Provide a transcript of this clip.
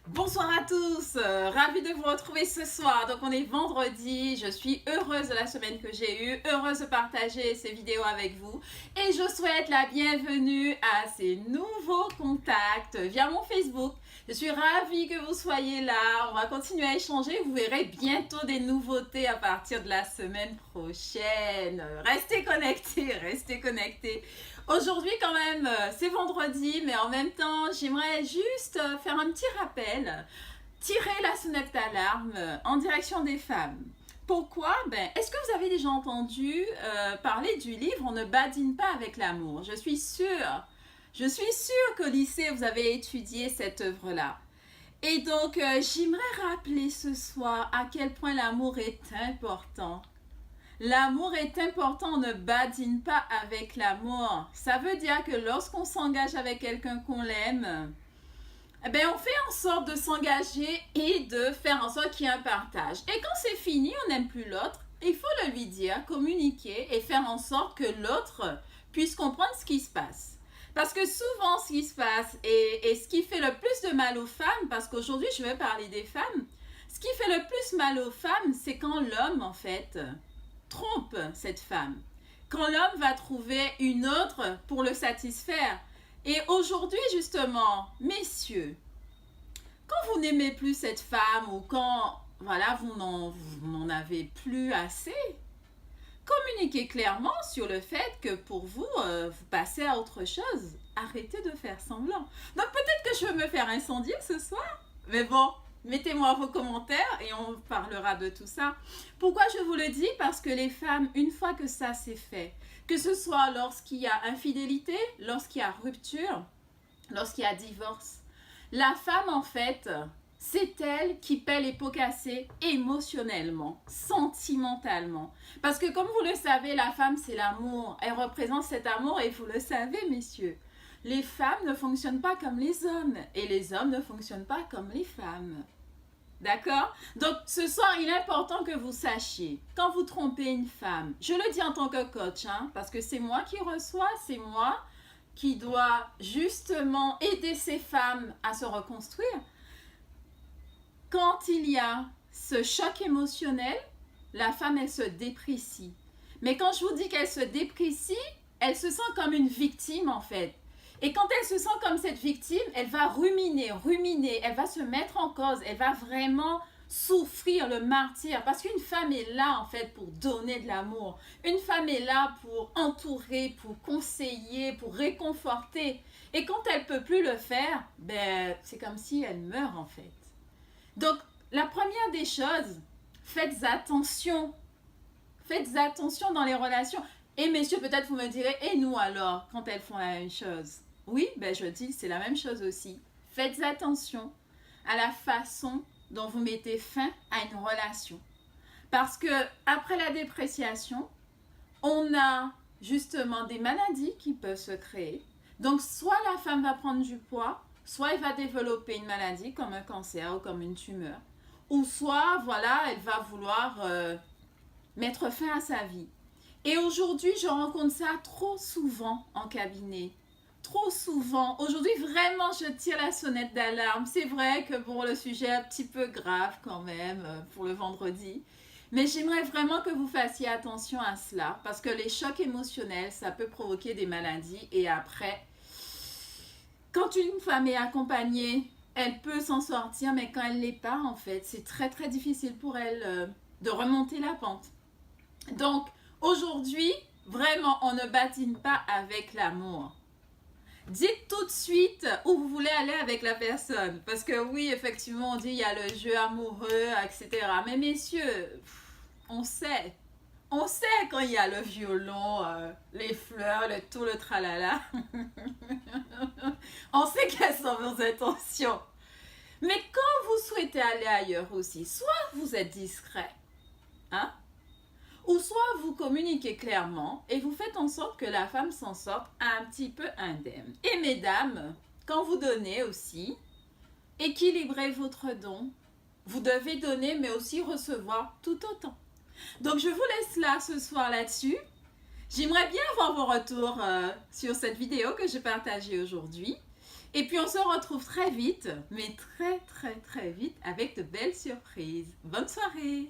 Bonsoir à tous, ravie de vous retrouver ce soir. Donc on est vendredi, je suis heureuse de la semaine que j'ai eue, heureuse de partager ces vidéos avec vous et je souhaite la bienvenue à ces nouveaux contacts via mon Facebook. Je suis ravie que vous soyez là, on va continuer à échanger, vous verrez bientôt des nouveautés à partir de la semaine prochaine. Restez connectés, restez connectés. Aujourd'hui quand même, c'est vendredi, mais en même temps, j'aimerais juste faire un petit rappel, tirer la sonnette d'alarme en direction des femmes. Pourquoi? Est-ce que vous avez déjà entendu parler du livre On ne badine pas avec l'amour? Je suis sûre qu'au lycée, vous avez étudié cette œuvre-là. Et donc, j'aimerais rappeler ce soir à quel point l'amour est important. L'amour est important, on ne badine pas avec l'amour. Ça veut dire que lorsqu'on s'engage avec quelqu'un qu'on l'aime, on fait en sorte de s'engager et de faire en sorte qu'il y ait un partage. Et quand c'est fini, on n'aime plus l'autre, il faut le lui dire, communiquer et faire en sorte que l'autre puisse comprendre ce qui se passe. Parce que souvent, ce qui se passe et ce qui fait le plus de mal aux femmes, parce qu'aujourd'hui, je vais parler des femmes, ce qui fait le plus mal aux femmes, c'est quand l'homme, en fait, trompe cette femme. Quand l'homme va trouver une autre pour le satisfaire. Et aujourd'hui, justement, messieurs, quand vous n'aimez plus cette femme ou quand voilà, vous n'en avez plus assez, communiquez clairement sur le fait que pour vous, vous passez à autre chose. Arrêtez de faire semblant. Donc peut-être que je vais me faire incendier ce soir, mais bon, mettez-moi vos commentaires et on parlera de tout ça. Pourquoi je vous le dis? Parce que les femmes, une fois que ça c'est fait, que ce soit lorsqu'il y a infidélité, lorsqu'il y a rupture, lorsqu'il y a divorce, la femme en fait, c'est elle qui paie les pots cassés émotionnellement, sentimentalement. Parce que comme vous le savez, la femme c'est l'amour. Elle représente cet amour et vous le savez messieurs. Les femmes ne fonctionnent pas comme les hommes et les hommes ne fonctionnent pas comme les femmes. D'accord? Donc ce soir, il est important que vous sachiez, quand vous trompez une femme, je le dis en tant que coach, parce que c'est moi qui reçois, c'est moi qui dois justement aider ces femmes à se reconstruire. Quand il y a ce choc émotionnel, la femme, elle se déprécie. Mais quand je vous dis qu'elle se déprécie, elle se sent comme une victime en fait. Et quand elle se sent comme cette victime, elle va ruminer, elle va se mettre en cause, elle va vraiment souffrir le martyre. Parce qu'une femme est là en fait pour donner de l'amour. Une femme est là pour entourer, pour conseiller, pour réconforter. Et quand elle ne peut plus le faire, c'est comme si elle meurt en fait. Donc, la première des choses, faites attention. Faites attention dans les relations. Et messieurs, peut-être vous me direz, et nous alors, quand elles font la même chose? Oui, je dis, c'est la même chose aussi. Faites attention à la façon dont vous mettez fin à une relation. Parce que après la dépréciation, on a justement des maladies qui peuvent se créer. Donc, soit la femme va prendre du poids, soit elle va développer une maladie comme un cancer ou comme une tumeur. Ou soit, voilà, elle va vouloir mettre fin à sa vie. Et aujourd'hui, je rencontre ça trop souvent en cabinet. Trop souvent. Aujourd'hui, vraiment, je tire la sonnette d'alarme. C'est vrai que bon, le sujet est un petit peu grave quand même pour le vendredi. Mais j'aimerais vraiment que vous fassiez attention à cela. Parce que les chocs émotionnels, ça peut provoquer des maladies. Et après, quand une femme est accompagnée, elle peut s'en sortir. Mais quand elle ne l'est pas, en fait, c'est très très difficile pour elle de remonter la pente. Donc, aujourd'hui, vraiment, on ne badine pas avec l'amour. Dites tout de suite où vous voulez aller avec la personne. Parce que oui, effectivement, on dit il y a le jeu amoureux, etc. Mais messieurs, on sait. On sait quand il y a le violon, les fleurs, tout le tralala. On sait quelles sont vos intentions. Mais quand vous souhaitez aller ailleurs aussi, soit vous êtes discret, ou soit vous communiquez clairement et vous faites en sorte que la femme s'en sorte un petit peu indemne. Et mesdames, quand vous donnez aussi, équilibrez votre don. Vous devez donner mais aussi recevoir tout autant. Donc je vous laisse là ce soir là-dessus. J'aimerais bien avoir vos retours sur cette vidéo que j'ai partagée aujourd'hui. Et puis on se retrouve très vite, mais très très très vite avec de belles surprises. Bonne soirée!